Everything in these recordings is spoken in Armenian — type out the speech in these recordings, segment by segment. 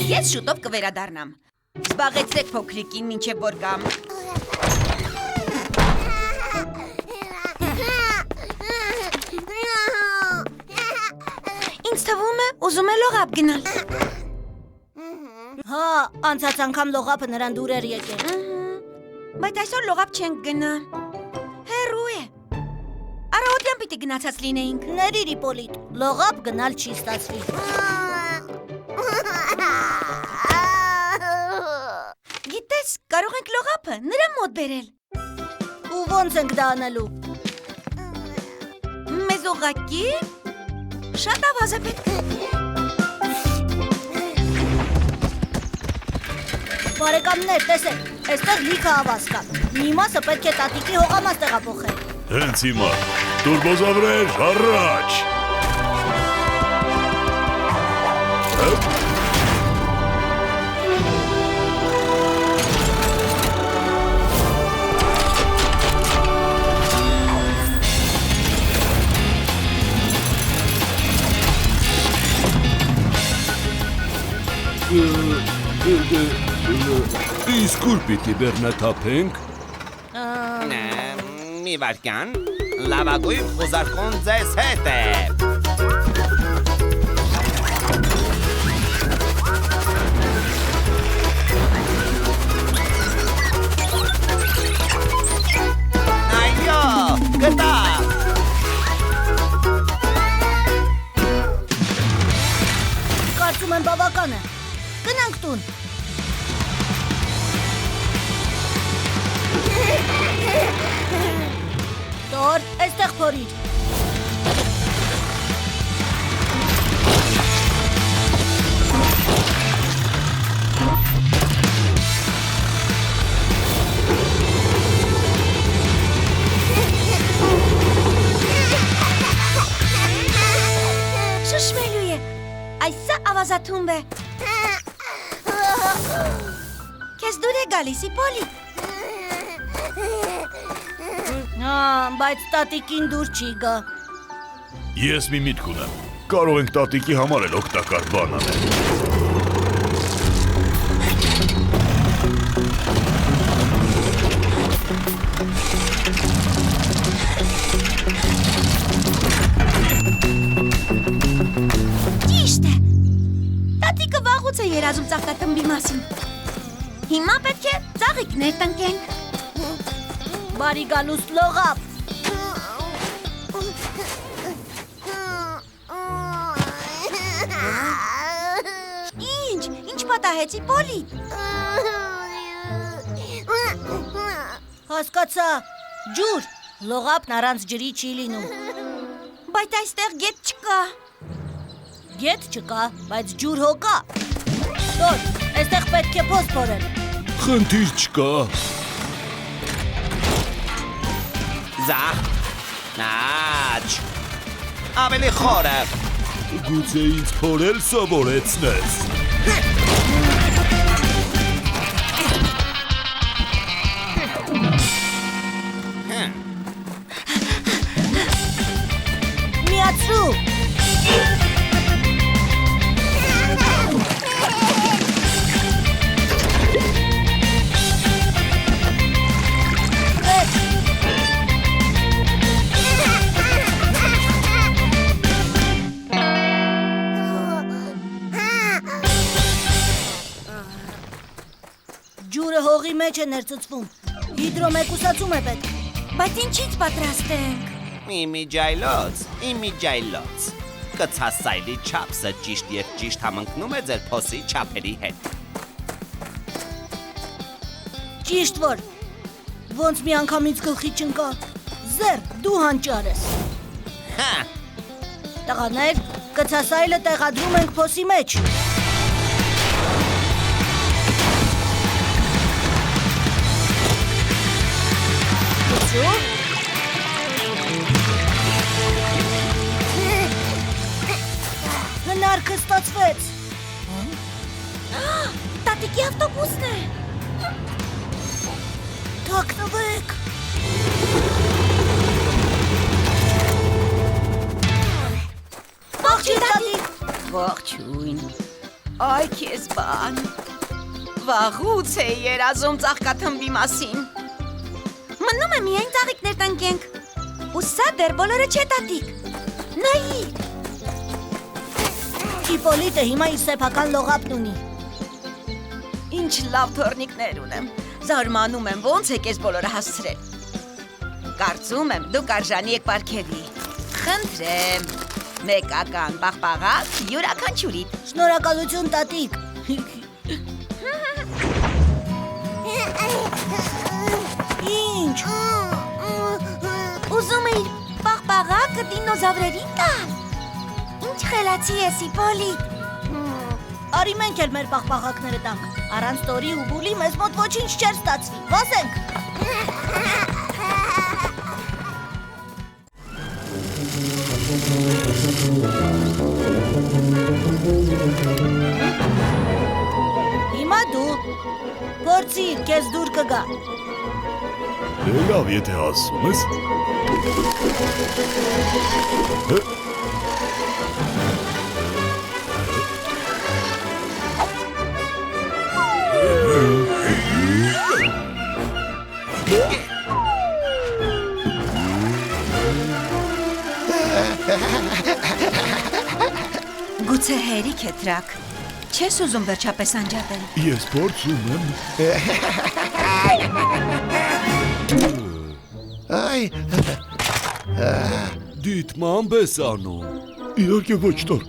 Ես շուտով կվերադառնամ։ Զբաղեցրեք փոքրիկին, մինչև որ գամ։ Ինձ թվում է, ուզում է լողապ գնալ։ Հա, անցած անգամ լողապը նրան դուր էր եկել։ Բայց այսօր լողապ չենք գնա։ Հեռու է։ Առավոտյան պիտի գնացած լինեինք։ Ներիր Իպոլիտ, լողապ գնալ չի ստացվի։ Գիտես, կարող ենք լողապը նրա մոտ բերել։ Ու ոնց ենք դա անելու։ Մեզ ուղղակի շատ ավազ է պետք։ Բարեկամներ, տեսեք, այստեղ լիքը ավազ կա։ Մի մասը պետք է տատիկի հողամաս տեղափոխել։ Հենց հիմա, տուրբոզավրեր, առաջ։ Իսկ ուր պիտի բեռնաթափենք։ Մի վարքյան, լավագույն խոզարկուն ձեզ հետ է։ Այո, գտա։ Կարծում եմ բավական է։ Գնանք տուն։ Տոր, այստեղ փորիր։ Շշմելու է։ Այսա ավազաթումբ է։ Քեզ դուր է գալիս, Իպոլիտ։ Բայց տատիկին դուր չի գա։ Ես մի միտք ունեմ։ Կարող ենք տատիկի համար էլ օգտակար բան անել։ Ճիշտ է։ Տատիկը վաղուց է երազում ծաղկաթմբի մասին։ Հիմա պետք է ծաղիկներ տնկենք։ Բարի գալուս լողապ։ Ինչ պատահեց, Իպոլիտ։ Հասկացա, ջուր, լողապն առանց ջրի չի լինում։ Բայց այստեղ գետ չկա։ Գետ չկա, բայց ջուր հո կա։ Տոր, այստեղ պետք է փոս փորել։ Խնդիր չկա։ Ձախ, նաչ, ավելի խորը։ Գուցե ինձ փորել սովորեցնես։ Միացրու։ Ջուրը հողի մեջ է ներծծվում։ Հիդրոմեկուսացում է պետք։ Բայց ինչից պատրաստենք։ Իմիջայլոց։ Կցասայլի չափսը ճիշտ և ճիշտ համընկնում է ձեր փոսի չափերի հետ։ Ճիշտ որ, ոնց մի անգամից գլխի չընկա։ Զեր, դու հանճար ես։ Հա, Տղաներ, կցասայլը տեղադրում ենք փոսի մեջ։ Հնարքը ստացվեց։ Տատիկի ավտոբուսն է։ Թաքնվեք։ Ողջույն, տատիկ։ Ողջույն։ Այ քեզ բան։ Վաղուց է երազում ծաղկաթմբի մասին։ Մնում է միայն ծաղիկներ տնկենք։ Ու սա դեռ բոլորը չէ, տատիկ։ Նայի։ Իպոլիտը հիմա իր սեփական լողապն ունի։ Ինչ լավ թորնիկներ ունեմ։ Զարմանում եմ, ոնց եք ես բոլորը հասցրել։ Կարծում եմ, դուք արժանի եք պարգևի։ Խնդրեմ, մեկական պաղպաղակ յուրաքանչյուրիդ։ Շնորհակալություն, տատիկ։ Ինչ։ Ուզում էիր պաղպաղակը դինոզավրերին տալ։ Ինչ խելացի ես, Իպոլիտ։ Արի մենք էլ մեր պաղպաղակները տանք։ Առանց Տորի ու Բուլի մեզ մոտ ոչինչ չէր ստացվի։ Վազենք։ Հիմա դու փորձիր, քեզ դուր կգա։ Լավ, եթե ասում ես։ Գուցե հերիք է տրակ։ Չես ուզում վերջապես անջատել։ Ես փորձում եմ։ Այ, Դիտմամբ ես անում։ Իհարկե ոչ տոր։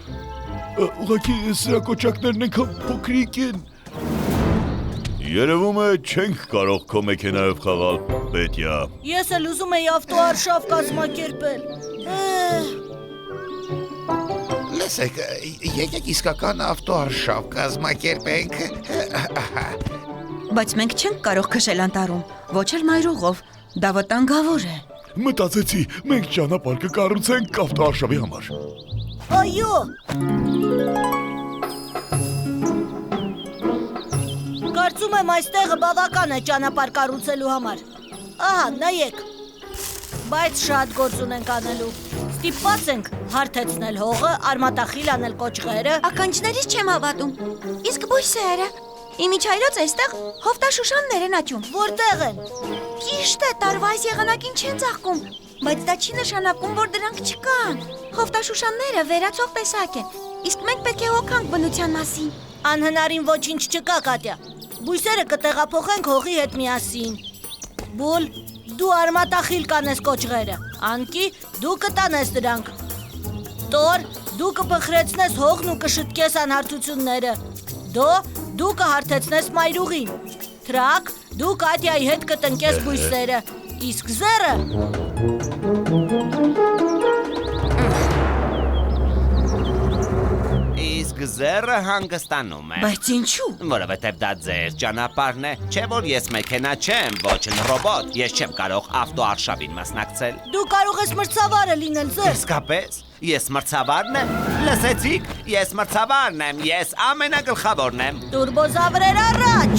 Ուղղակի սրա կոճակներն այնքան փոքրիկ են։ Երևում է չենք կարող քո մեքենայով խաղալ, Պետյա։ Ես էլ ուզում եի ավտոարշավ կազմակերպել։ լսեք, եկեք իսկական ավտոարշավ կազմակերպենք։ Բայց մենք չենք կարող քշել անտառում, ոչ էլ մայրուղով։ Դա վտանգավոր է։ Մտածեցի, մենք ճանապարհ կկառուցենք ավտոարշավի համար։ Այո։ Կարծում եմ այստեղը բավական է ճանապարհ կառուցելու համար։ Ահա, նայեք։ Բայց շատ գործ ունենք անելու։ Ստիպված ենք հարթեցնել հողը, արմատախիլ անել կոճղերը։ Ականջներից չեմ հավատում։ Իսկ բույսերը։ Իմիջայլոց այստեղ հովտաշուշաններ են աճում։ Որտեղ են։ Ճիշտ է, տարվա այս եղանակին չեն ծաղկում, բայց դա չի նշանակում, որ դրանք չկան։ Հովտաշուշանները վերացող տեսակ են, իսկ մենք պետք է հոգանք բնության մասին։ Անհնարին ոչինչ չկա, Կատյա։ Բույսերը կտեղափոխենք հողի հետ միասին։ Բուլ, դու արմատախիլ կանես կոճղերը։ Անկի, դու կտանես դրանք։ Տոր, դու կփխրեցնես հողն ու կշտկես անհարթությունները։ Դու կհարթեցնես մայրուղին։ Թրակ, դու Կատյայի հետ կտնկես բույսերը։ Իսկ Զերը… Իսկ Զերը հանգստանում է։ Բայց ինչու։ Որովհետև դա ձեր ճանապարհն է, չէ՞ որ ես մեքենա չեմ, ոչ էլ ռոբոտ, ես չեմ կարող ավտոարշավին մասնակցել։ Դու կարող ես մրցավարը լինել, Զեր։ Իսկապես, ես մրցավարն եմ։ Լսեցիք, ես մրցավարն եմ, ես ամենագլխավորն եմ։ Տուրբոզավրեր առաջ։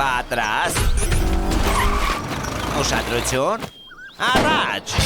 Պատրաստ։ Ուշադրություն։ Առաջ։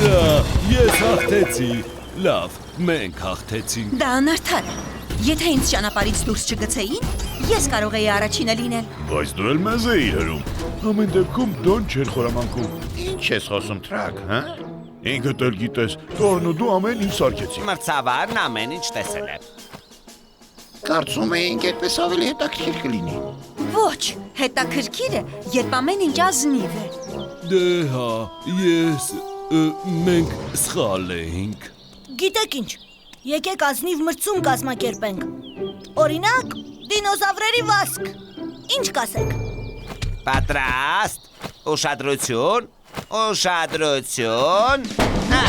Ուրա, ես հաղթեցի։ Լավ, մենք հաղթեցինք։ Դա անարդար է։ Եթե ինձ ճանապարհից դուրս չգցեին, ես կարող էի առաջինը լինել։ Բայց դու էլ մեզ էիր հրում։ Ամեն դեպքում դոն չէր խորամանկում։ Ինչ ես խոսում Թրակ, հա? Ինքդ էլ գիտես, Թորն ու դու ամեն ինչ սարքեցիք։ Մրցավարն ամեն ինչ տեսել է։ Կարծում էինք այդպես ավելի հետաքրքիր կլինի։ Ոչ, հետաքրքիր է, երբ ամեն ինչ ազնիվ է։ Դե հա, մենք սխալ էինք։ Գիտեք ինչ, եկեք ազնիվ մրցում կազմակերպենք։ Օրինակ, դինոզավրերի վազք։ Ինչ կասեք։ Պատրաստ։ Ուշադրություն։ Ուշադրություն։ Հա։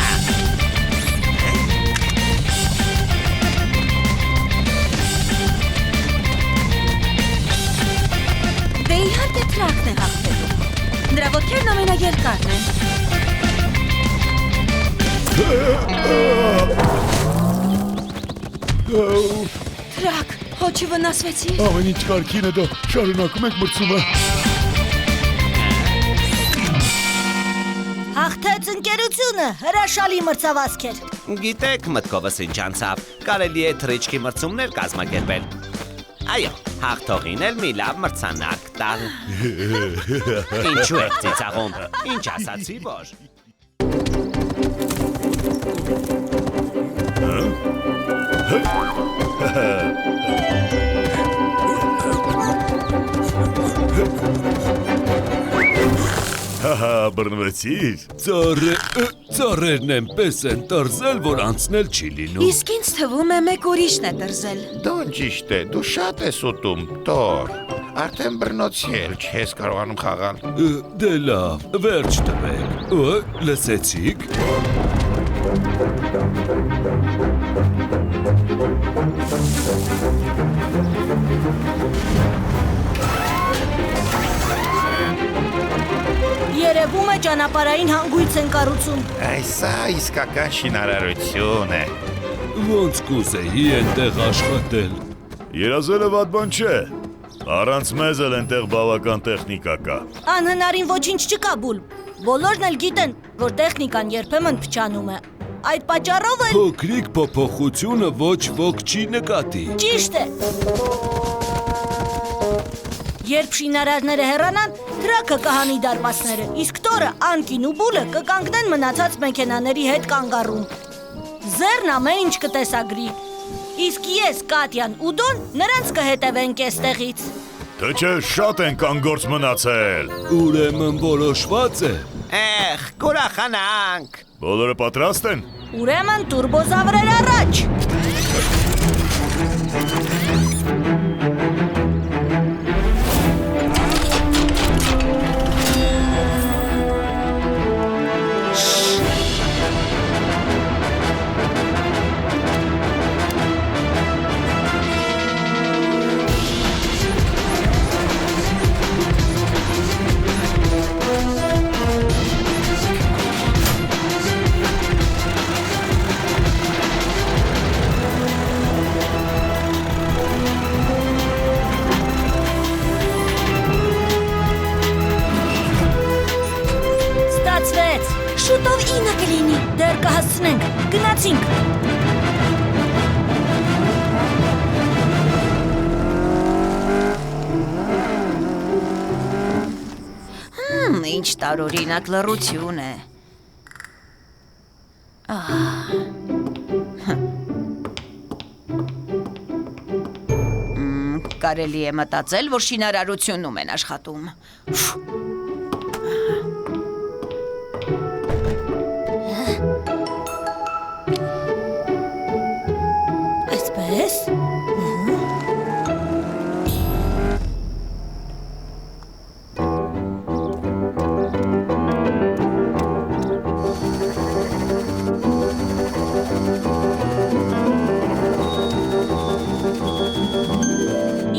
Դե իհարկե Թրակն է հաղթելու։ Նրա ոտքերն ամենաերկարն են։ Թրակ, հոչի վնասվեցի։ Ամեն ինչ կարգին է դա, շարունակում ենք մրցումը։ Հաղթեց ընկերությունը, հրաշալի մրցավազք էր։ Գիտեք մտքովս ինչ անցավ։ Կարելի է թռիչքի մրցումներ կազմակերպել։ Այո, հաղթողին էլ մի լավ մրցանակ տալ։ Ինչու եք ծիծաղում։ Ինչ ասացի, որ։ Հահա, բռնվեցիր։ Ծառերն այնպես են տրզել, որ անցնել չի լինում։ Իսկ ինձ թվում է մեկ ուրիշն է դրզել։ Դոն ճիշտ է, դու շատ ես ուտում, Թոր։ Արդեն բռնոցի էլ չես կարողանում խաղալ։ Դե լավ, վերջ տվեք։ Լսեցիք։ Երևում է ճանապարհային հանգույց են կառուցում։ Այսա իսկական շինարարություն է։ Ոնց կուզեի այնտեղ աշխատել։ Երազելը վատ բան չէ։ Առանց մեզ էլ այնտեղ բավական տեխնիկա կա։ Անհնարին ոչինչ չկա, Բուլ։ Բոլորն էլ գիտեն, որ տեխնիկան երբեմն փչանում է։ Այդ պատճառով էլ Փոքրիկ փոփոխությունը ոչ ոք չի նկատի։ ճիշտ է։ Երբ շինարարները հեռանան, Թրակը կհանի դարպասները, իսկ Թորը, Անկին ու Բուլը կկանգնեն մնացած մեքենաների հետ կանգառում։ Ձեռն ամեն ինչ կտեսագրի։ Իսկ ես, Կատյան ու Դոն նրանց կհետևենք էստեղից։ Թե չէ շատ են կանգործ մնացել։ Ուրեմն որոշված է։ Էխ, կուրախանանք։ Բոլորը պատրաստ են։ Ուրեմն տուրբոզավրեր առաջ։ Շուտով 9 կլինի։ Դեռ կհասցնենք, գնացինք։ Ինչ տարօրինակ լռություն է։ Կարելի է մտածել, որ շինարարությունում են աշխատում։ Այսպես։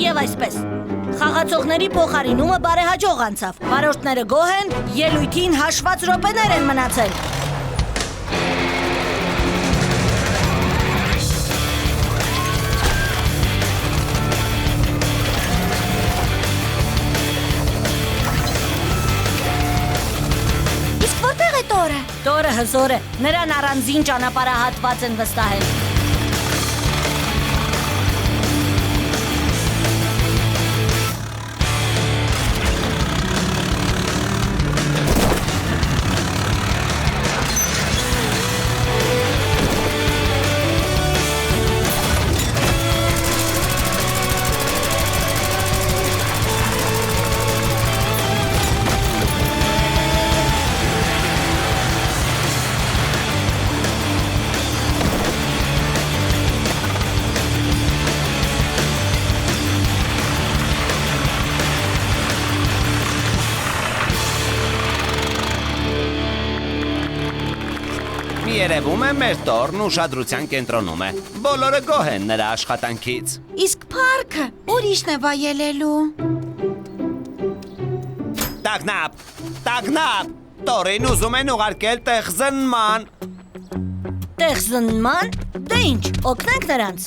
Եվ այսպես։ Խաղացողների փոխարինումը բարեհաջող անցավ։ Վարորդները գոհ են, ելույթին հաշված րոպեներ են մնացել։ Իսկ որտեղ է Տորը։ Տորը հզոր է, նրան առանձին ճանապարհահատված են վստահել։ Երևում է մեր տորն ուշադրության կենտրոնում է։ Բոլորը գոհ են նրա աշխատանքից։ Իսկ փառքը ուրիշն է վայելելու։ Տագնապ, տորին ուզում են ուղարկել տեղ զննման։ Տեղ զննման։ Դե ինչ, օգնենք նրանց։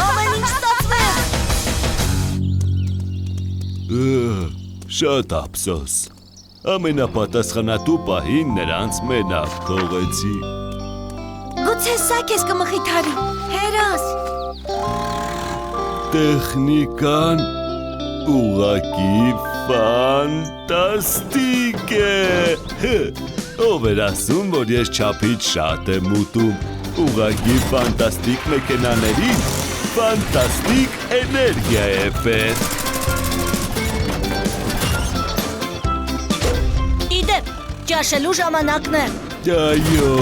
Ամեն ինչ ստացվեց։ Շատ ափսոս։ Ամենապատասխանատու պահին նրանց մենակ թողեցի։ Գուցե սա քեզ կմխիթարի։ Հերոս։ Տեխնիկան ուղղակի ֆանտաստիկ է։ Ով էր ասում, որ ես չափից շատ եմ ուտում։ Ուղղակի ֆանտաստիկ մեքենաներին ֆանտաստիկ էներգիա է պետք։ Իդեպ, ճաշելու ժամանակն է։ Այո։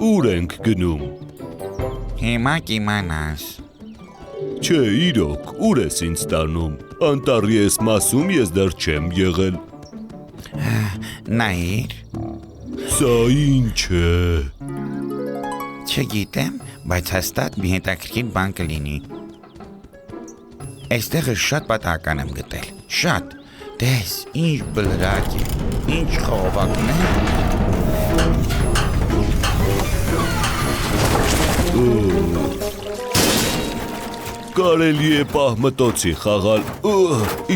Ուր ենք գնում։ Հիմա կիմանաս։ Չէ, իրոք, ուր ես ինձ տանում։ Անտառի ես մասում ես դեռ չեմ եղել։ Նայիր։ Սա ինչ է։ Չգիտեմ, բայց հաստատ մի հետաքրքիր բան կլինի։ Այստեղը շատ պատահական եմ գտել։ Շատ։ Տես, ինչ բլրակ է, ինչ խողովակներ։ Կարելի է պահմտոցի խաղալ։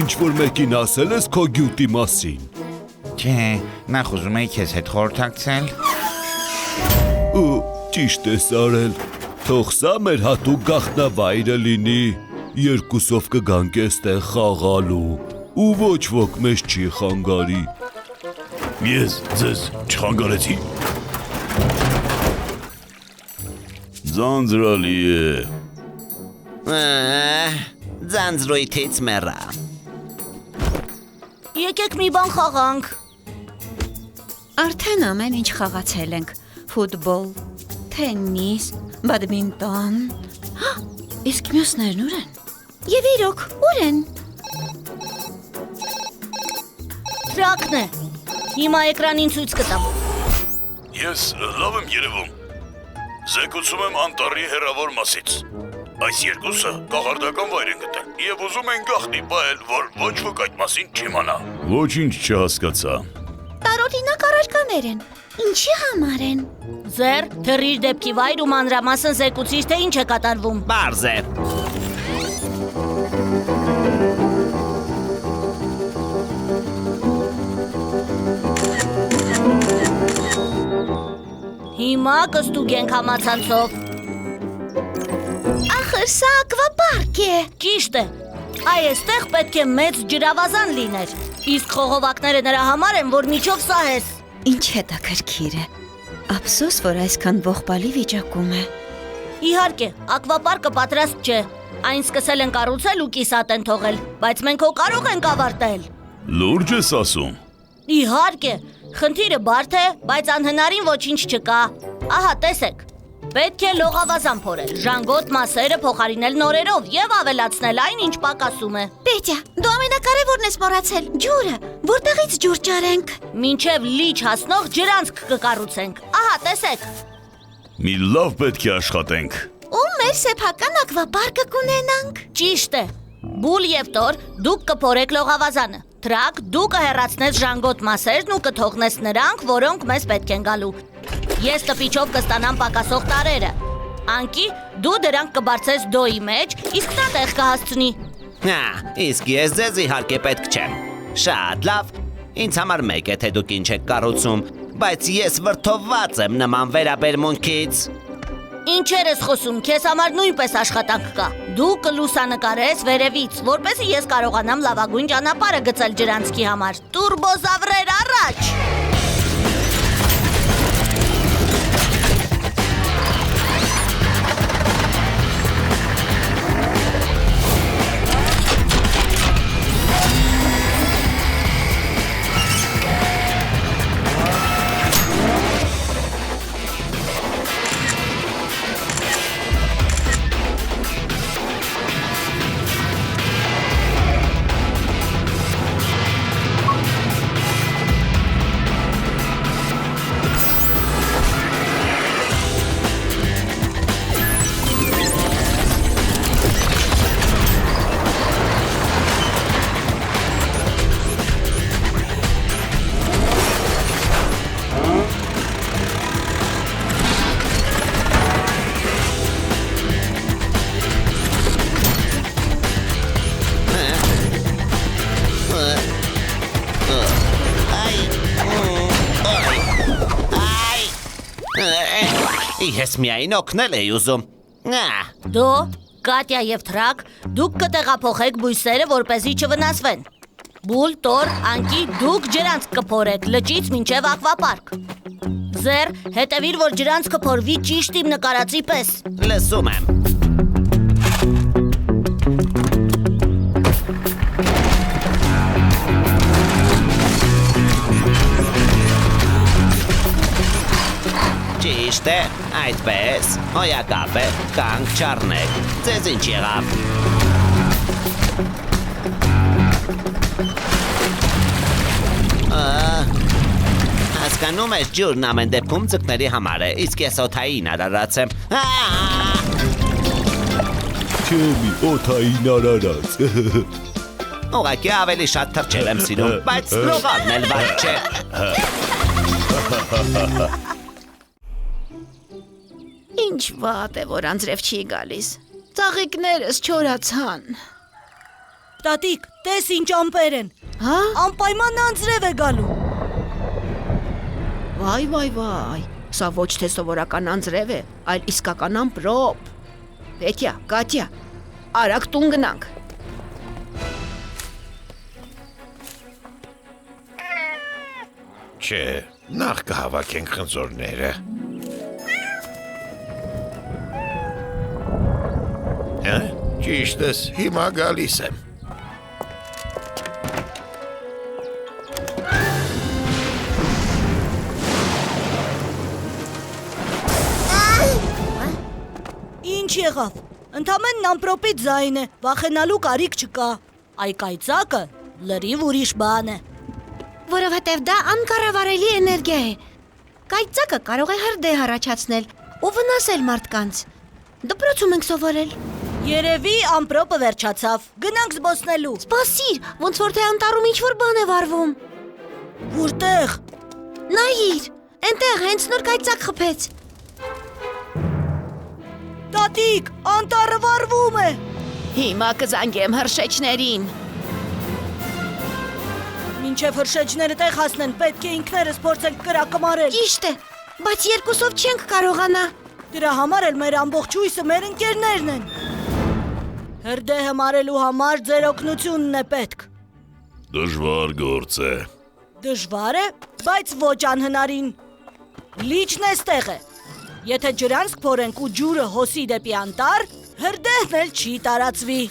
Ինչ-որ մեկին ասել ես քո գյուտի մասին։ Չէ, նախ ուզում էի քեզ հետ խորհրդակցել։ Ճիշտ ես արել։ Թող սա մեր հատուկ գաղտնավայրը լինի։ Երկուսով կգանք էստեղ խաղալու ու ոչ ոք մեզ չի խանգարի։ Ես ձեզ չխանգարեցի։ Ձանձրալի է։ Ձանձրույթից մեռա։ Եկեք մի բան խաղանք։ Արդեն ամեն ինչ խաղացել ենք։ Ֆուտբոլ, թեննիս, բադմինտոն։ Իսկ մյուսներն ուր են։ Եվ իրոք, ուր են։ Տրակն է։ Հիմա էկրանին ցույց կտամ։ Ես լավ եմ երևում։ Զեկուցում եմ անտառի հեռավոր մասից։ Այս երկուսը կախարդական վայր են գտել և ուզում են գաղտնի պահել, որ ոչ ոք այդ մասին չիմանա։ Ոչինչ չհասկացա։ Տարօրինակ առարկաներ են։ Ինչի համար են։ Ձեր, թռիր դեպքի վայր ու մանրամասն զեկուցիր, թե ինչ է կատարվում։ Պարզ է։ Հիմա կստուգենք համացանցով։ Ախր սա ակվապարկ է։ Ճիշտ է։ Այստեղ պետք է մեծ ջրավազան լիներ։ Իսկ խողովակները նրա համար են, որ միջով սահես։ Ինչ հետաքրքիր է։ Ափսոս, որ այսքան ողբալի վիճակում է։ Իհարկե, ակվապարկը պատրաստ չէ։ Այն սկսել են կառուցել ու կիսատ են թողել, բայց մենք հո կարող ենք ավարտել։ Լուրջ ես ասում։ Իհարկե, խնդիրը բարդ է, բայց անհնարին ոչինչ չկա։ Ահա, տեսեք։ Պետք է լողավազան փորել, ժանգոտ մասերը փոխարինել նորերով եւ ավելացնել այն, ինչ պակասում է։ Պետյա, դու ամենակարևորն ես մոռացել, ջուրը։ Որտեղից ջուր ճարենք։ Մինչև լիճ հասնող ջրանցք կկառուցենք։ Ահա, տեսեք։ Մի լավ պետք է աշխատենք։ Ու մեր սեփական ակվապարկը կունենանք։ Ճիշտ է։ Բուլ եւ Տոր, դուք կփորեք լողավազանը։ Տրակ, դու կհեռացնես ժանգոտ մասերն ու կթողնես նրանք, որոնք մեզ պետք են գալու։ Ես տպիչով կստանամ պակասող տարերը։ Անկի, դու դրանք կբարձես դոյի մեջ, իսկ նա տեղ կհասցնի։ Իսկ ես ձեզ իհարկե պետք չեմ։ Շատ լավ։ Ինձ համար մեկ է, թե դուք ինչ եք կառուցում, բայց ես վրդովված եմ նման վերաբերմունքից։ Ինչեր ես խոսում, քեզ համար նույնպես աշխատանք կա։ Դու կլուսանկարես վերևից, որպեսզի ես կարողանամ լավագույն ճանապարհը գծել ջրանցքի համար։ Տուրբոզավրեր առաջ։ Ես միայն օգնել էի ուզում։ Դու, Կատյա եւ Թրակ, դուք կտեղափոխեք բույսերը, որպեսզի չվնասվեն։ Բուլ, Տոր, Անկի, դուք ջրանց կփորեք լճից մինչև ակվապարկ։ Ձեր, հետևիր, որ ջրանց կփորվի ճիշտ իմ նկարածի պես։ Լսում եմ։ Ճիշտ է, այդպես, հոյակապ է, կանք չառնեք, ձեզ ինչ եղավ։ Հասկանում ես ջուրն ամեն դեպքում ձկների համար է, իսկ ես օթային արարած եմ։ Չեմի օթային արարած։ Ուղղակի ավելի շատ թռչել եմ սիրում, բայց լողալն էլ վատ չէ։ Ինչ վատ է, որ անձրև չի գալիս։ Ծաղիկներս չորացան։ Տատիկ, տես ինչ ամպեր են։ Հա? Անպայման անձրև է գալու։ Վայ, սա ոչ թե սովորական անձրև է, այլ իսկական ամպրոպ։ Պետյա, Կատյա, արագ տուն գնանք։ Չէ, նախ կհավաքենք խնձորները։ Հա, ճիշտ ես, հիմա գալիս եմ։ Ինչ եղավ։ Ընդամենն ամպրոպի ձայն է, վախենալու կարիք չկա։ Այ կայծակը լրիվ ուրիշ բան է։ Որովհետև դա անկառավարելի էներգիա է։ Կայծակը կարող է հրդեհ առաջացնել ու վնասել մարդկանց։ Դպրոցում ենք սովորել։ Երևի ամպրոպը վերջացավ։ Գնանք զբոսնելու։ Սպասիր, ոնց որ թե անտառում ինչ-որ բան է վառվում։ Որտեղ։ Նայիր, այնտեղ հենց նոր կայծակ խփեց։ Տատիկ, անտառը վառվում է։ Հիմա կզանգեմ հրշեջներին։ Մինչև հրշեջները տեղ հասնեն, պետք է ինքներս փորձենք կրակը մարել։ Ճիշտ է, բայց երկուսով չենք կարողանա։ Դրա համար էլ մեր ամբողջ հույսը մեր ընկերներն են։ Հրդեհը մարելու համար ձեր օգնությունն է պետք։ Դժվար գործ է։ Դժվար է, բայց ոչ անհնարին։ Լիճն էստեղ է։ Եթե ջրանցք փորենք ու ջուրը հոսի դեպի անտառ, հրդեհն էլ չի տարածվի։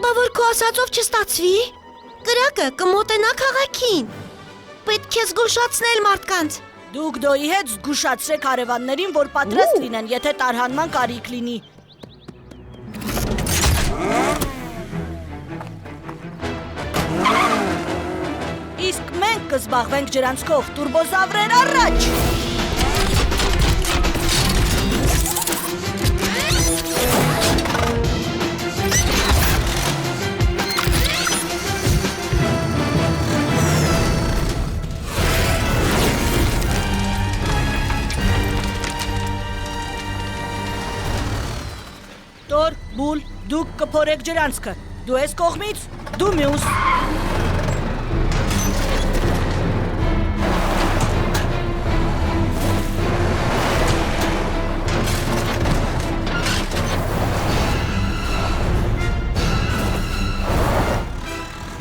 Բա որ քո ասածով չստացվի։ Կրակը կմոտենա քաղաքին։ Պետք է զգուշացնել մարդկանց։ Դուք դոյի հետ զգուշացրեք հարևաններին, որ պատրաստ լինեն, եթե տարհանման կարիք լինի։ Իսկ մենք կզբաղվենք ջրանցքով, տուրբոզավրեր առաջ։ Տոր, Բուլ, դուք կփորեք ջրանցքը։ Դու ես կողմից, դու մյուս։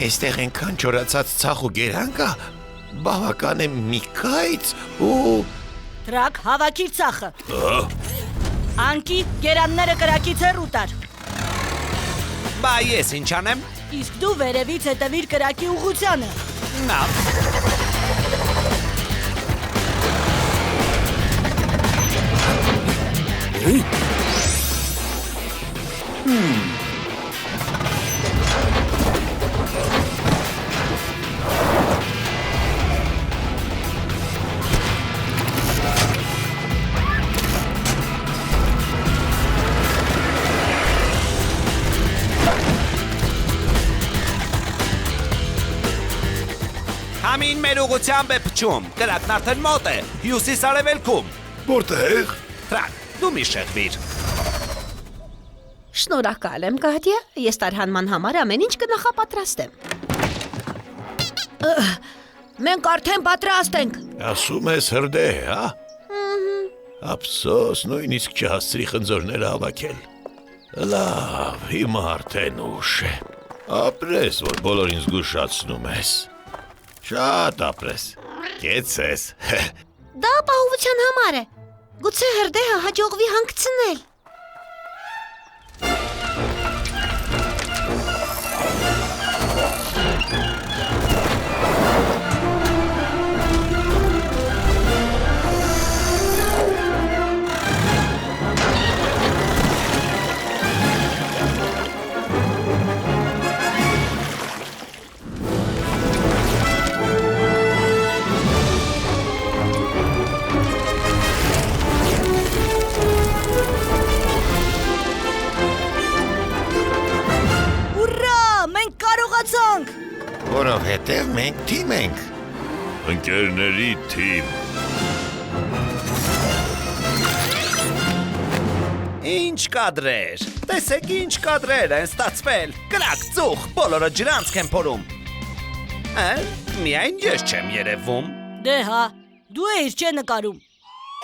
Այստեղ ենքան չորացած ցախ ու գերան կա, բավական է մի կայծ ու… Թրակ, հավաքիր ծախը։ Անկի, գերանները կրակից հեռու տար։ Բա ես ինչ անեմ։ Իսկ դու վերևից հետևիր կրակի ուղղությանը։ Լավ։ Համին մեր ուղղությամբ է փչում, կրակն արդեն մոտ է, հյուսիս արևելքում։ Որտեղ։ Թրակ, դու մի շեղվիր։ Շնորհակալ եմ, Կատյա, ես տարհանման համար ամեն ինչ կնախապատրաստեմ։ Մենք արդեն պատրաստ ենք։ Ասում ես հրդեհ, հա։ Ափսոս, նույնիսկ չհասցրի խնձորները հավաքել։ Լավ, հիմա արդեն ուշ է։ Ապրես, որ բոլորին զգուշացնում ես։ Շատ ապրես։ Կեցես։ Դա ապահովության համար է։ Գուցե հրդեհը հաջողվի հանգցնել։ Ուրա, մենք կարողացանք։ Որովհետև մենք թիմ ենք։ Ընկերների թիմ։ Ինչ կադրեր։ Տեսեք ինչ կադրեր են ստացվել։ Կրակ ծուխ, բոլորը ջրանցք են փորում։ Միայն ես չեմ երևում։ Դե հա, դու ես չէ նկարում։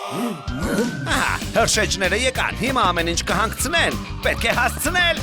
Ահա, հրշեջները եկան, հիմա ամեն ինչ կհանգցնեն։ Պետք է հասցնել։